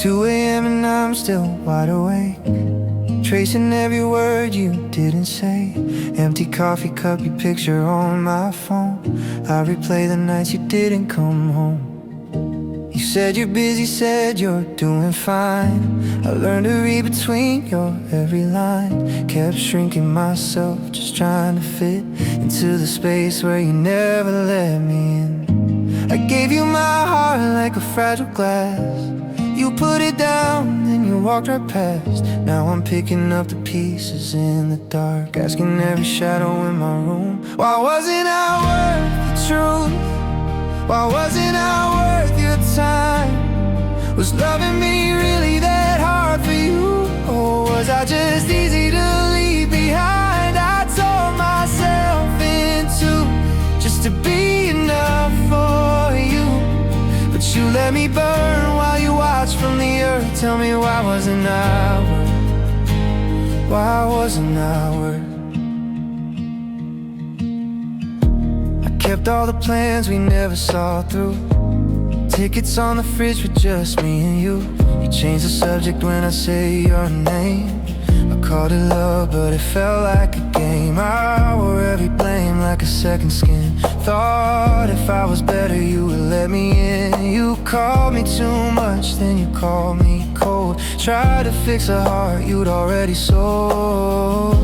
2 a.m. and I'm still wide awake, tracing every word you didn't say. Empty coffee cup, your picture on my phone. I replay the nights you didn't come home. You said you're busy, said you're doing fine. I learned to read between your every line. Kept shrinking myself, just trying to fit into the space where you never let me in. I gave you my heart like a fragile glass. You put it down, then you walked right past. Now I'm picking up the pieces in the dark, asking every shadow in my room, why wasn't I worth the truth? Why wasn't I worth your time? Was loving me really that hard for you? Or was I just easy to leave behind? I tore myself in two just to be enough for you, but you let me burn while you watched from the earth. Tell me, why wasn't I worth? Why wasn't I worth? Kept all the plans we never saw through. Tickets on the fridge with just me and you. You changed the subject when I say your name. I called it love, but it felt like a game. I wore every blame like a second skin. Thought if I was better you would let me in. You called me too much, then you called me cold. Tried to fix a heart you'd already sold.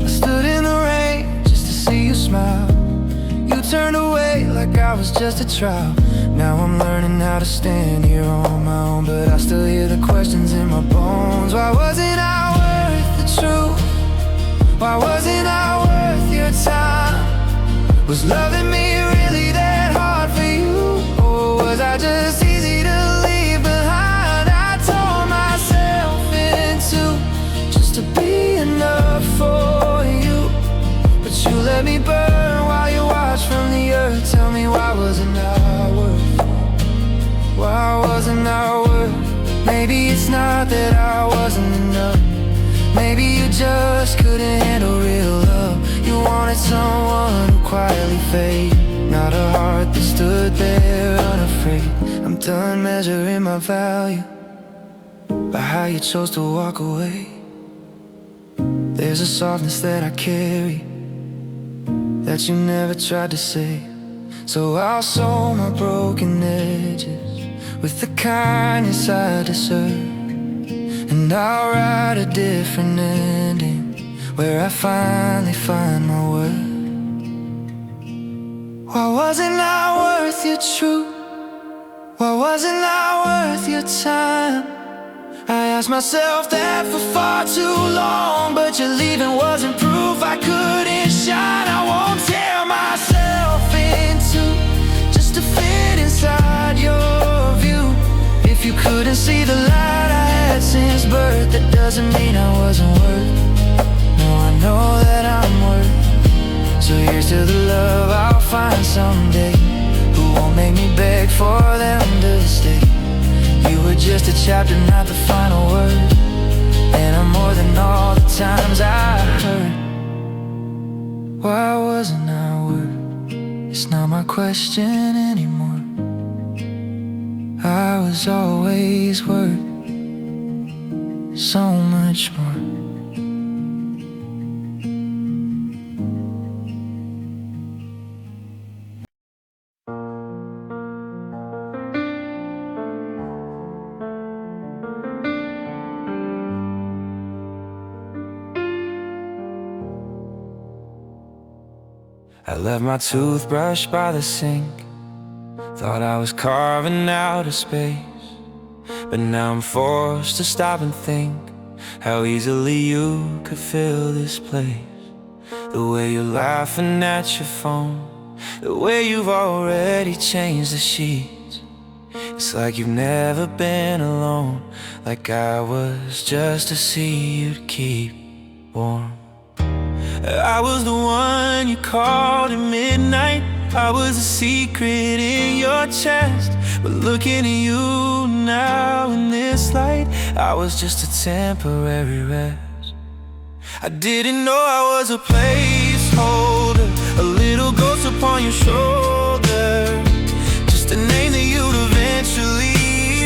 I stood in the rain just to see you smile. You turned away like I was just a trial. Now I'm learning how to stand here on my own, but I still hear the questions in my bones. Why wasn't I worth the truth? Why wasn't I worth your time? Was loving me really that hard for you? Or was I just easy to leave behind? I tore myself in two just to be enough for you, but you let me burn while you watch from the earth. Tell me, why wasn't I worth? Why wasn't I worth? Maybe it's not that I wasn't enough. Maybe you just couldn't handle real love. You wanted someone who quietly fade, not a heart that stood there unafraid. I'm done measuring my value by how you chose to walk away. There's a softness that I carry that you never tried to say. So I'll sew my broken edges with the kindness I deserve, and I'll write a different ending where I finally find my worth. Why wasn't I worth your truth? Why wasn't I worth your time? I asked myself that for far too long, but your leaving wasn't proof I couldn't shine. I won't tear myself in two just to fit inside your view. If you couldn't see the light I had since birth, that doesn't mean I wasn't worth. No, I know that I'm worth. So here's to the love I'll find someday, who won't make me beg for them to stay. You were just a chapter, not the final word, and I'm more than all the times I hurt. Why wasn't I worth? It's not my question anymore. I was always worth so much more. I left my toothbrush by the sink, thought I was carving out a space, but now I'm forced to stop and think how easily you could fill this place. The way you're laughing at your phone, the way you've already changed the sheets. It's like you've never been alone, like I was just to see you'd keep warm. I was the one you called at midnight. I was a secret in your chest. But looking at you now in this light, I was just a temporary rest. I didn't know I was a placeholder, a little ghost upon your shoulder, just a name that you'd eventually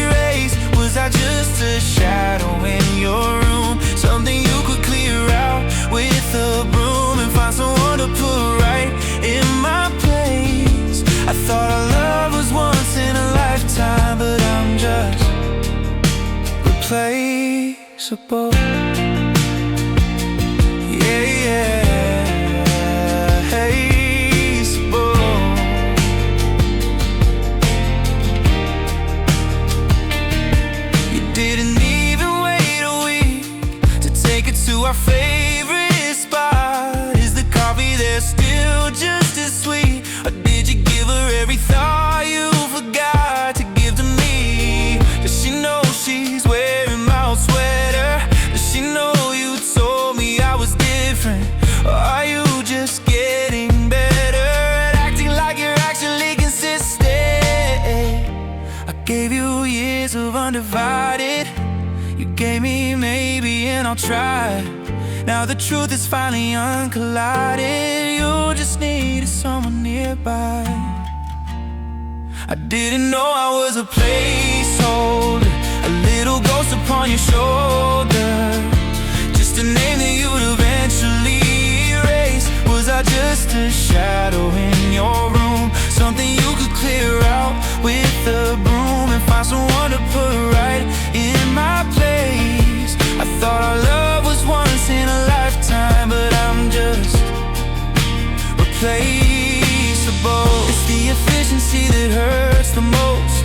erase. Was I just replaceable. Yeah, yeah. Our favorite spot, is the coffee there still just as sweet? Or did you give her every thought you forgot to give to me? Does she know she's wearing my old sweater? Does she know you told me I was different? Or are you just getting better at acting like you're actually consistent? I gave you years of undivided. You gave me maybe and I'll try. Now the truth is finally uncollided. You just needed someone nearby. I didn't know I was a placeholder, a little ghost upon your shoulder, just a name that you'd eventually erase. Was I just a shadow in your room, something you could clear out with a broom and find someone to put right in my place? I thought our love was once in a lifetime, but I'm just replaceable. It's the efficiency that hurts the most,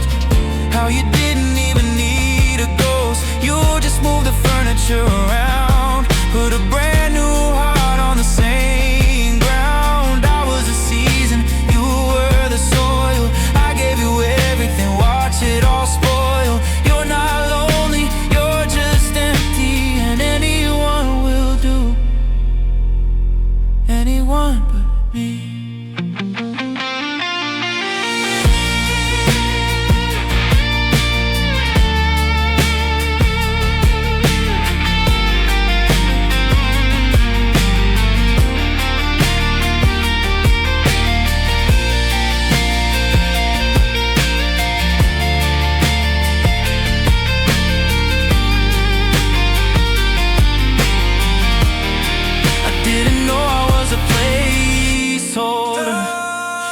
how you didn't even need a ghost. You just moved the furniture around, put a brand new heart on the same ground. I was the season, you were the soil. I gave you everything, watch it all spoil. You're not lonely, you're just empty, and anyone will do, anyone but me.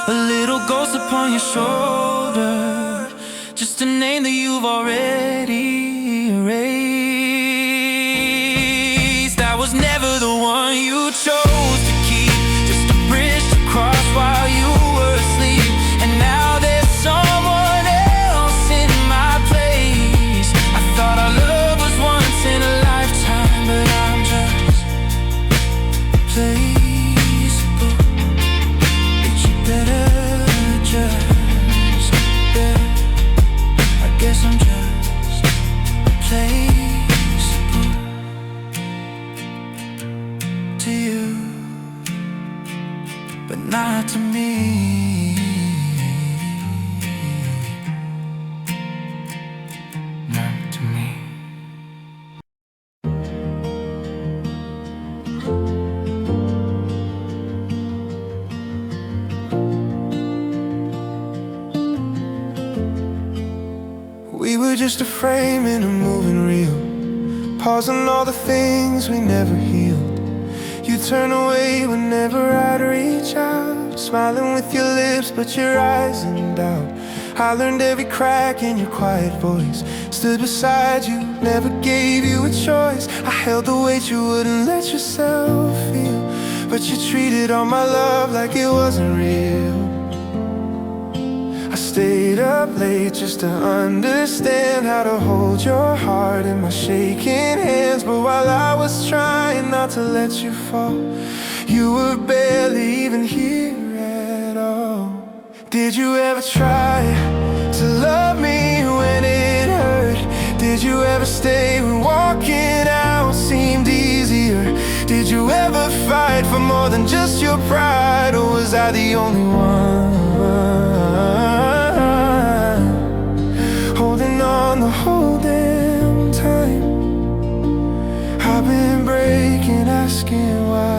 A little ghost upon your shoulder, just a name that you've already erased. I was never the one you chose to keep, just a bridge to cross while you were asleep. And now there's someone else in my place. I thought our love was once in a lifetime, but I'm just replaceable. To you, but not to me. Not to me. We were just a frame in a moving reel, pausing all the things we never healed. You turn away whenever I'd reach out, smiling with your lips but your eyes in doubt. I learned every crack in your quiet voice, stood beside you, never gave you a choice. I held the weight you wouldn't let yourself feel, but you treated all my love like it wasn't real. I stayed up late just to understand how to hold your heart in my shaking hands. But while I was trying not to let you fall, you were barely even here at all. Did you ever try to love me when it hurt? Did you ever stay when walking out seemed easier? Did you ever fight for more than just your pride? Or was I the only one holding on the whole damn time? I've been breaking, asking why.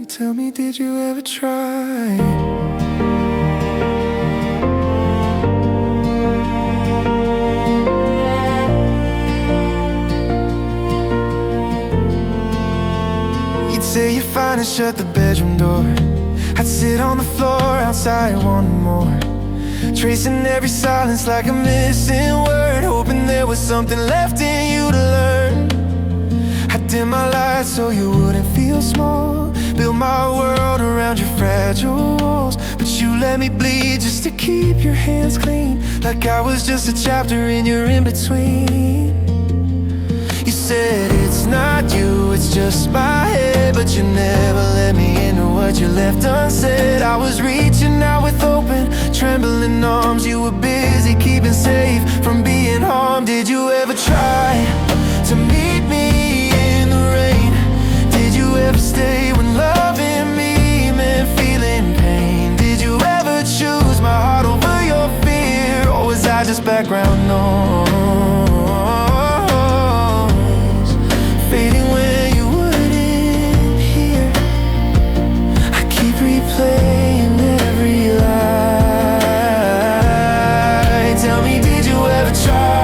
Tell me, did you ever try? You'd say you're fine and shut the bedroom door. I'd sit on the floor outside wanting more, tracing every silence like a missing word, hoping something left in you to learn. I dim my light so you wouldn't feel small. Built my world around your fragile walls, but you let me bleed just to keep your hands clean, like I was just a chapter in your in-between. You said it's not you, it's just my head, but you never let me into what you left unsaid. I was reaching out with open, trembling arms. You were busy keeping safe from being harmed. Did you ever try to meet me in the rain? Did you ever stay when loving me meant feeling pain? Did you ever choose my heart over your fear, or was I just background noise, fading when you wouldn't hear? I keep replaying every lie. Tell me, did you ever try?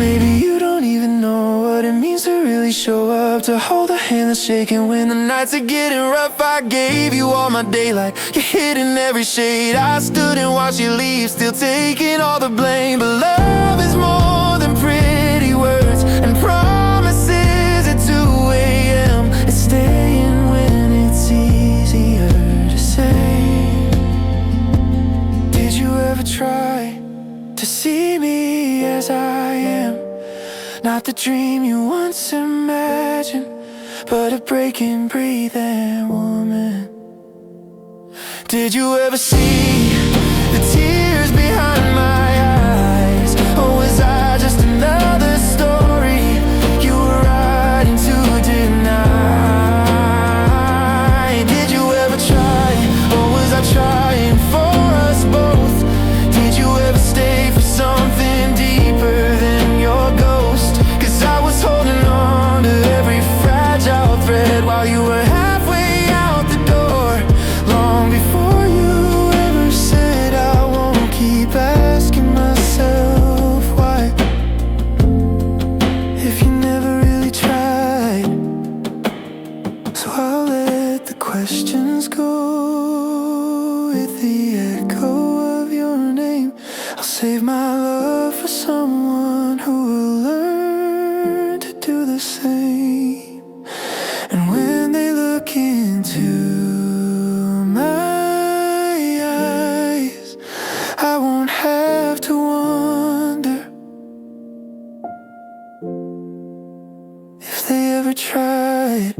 Maybe you don't even know what it means to really show up, to hold a hand that's shaking when the nights are getting rough. I gave you all my daylight, you hid in every shade. I stood and watched you leave, still taking all the blame. But love is more than pretty words and promises at 2 a.m. It's staying when it's easier to say. Did you ever try to see me as I am? Not the dream you once imagined, but a breaking, breathing woman. Did you ever see the tears behind my eyes, or was I just another story you were writing to deny? Did you ever try, or was I trying for us both? Did you ever stay for something deeper than your ghost? 'Cause I was holding on to every fragile thread while you were halfway out the door, long before you ever said I won't. Keep asking myself why, if you never really tried. So I'll let the questions go with the echo of your name. I'll save my love for someone who will learn to do the same. And when they look into my eyes, I won't have to wonder if they ever tried.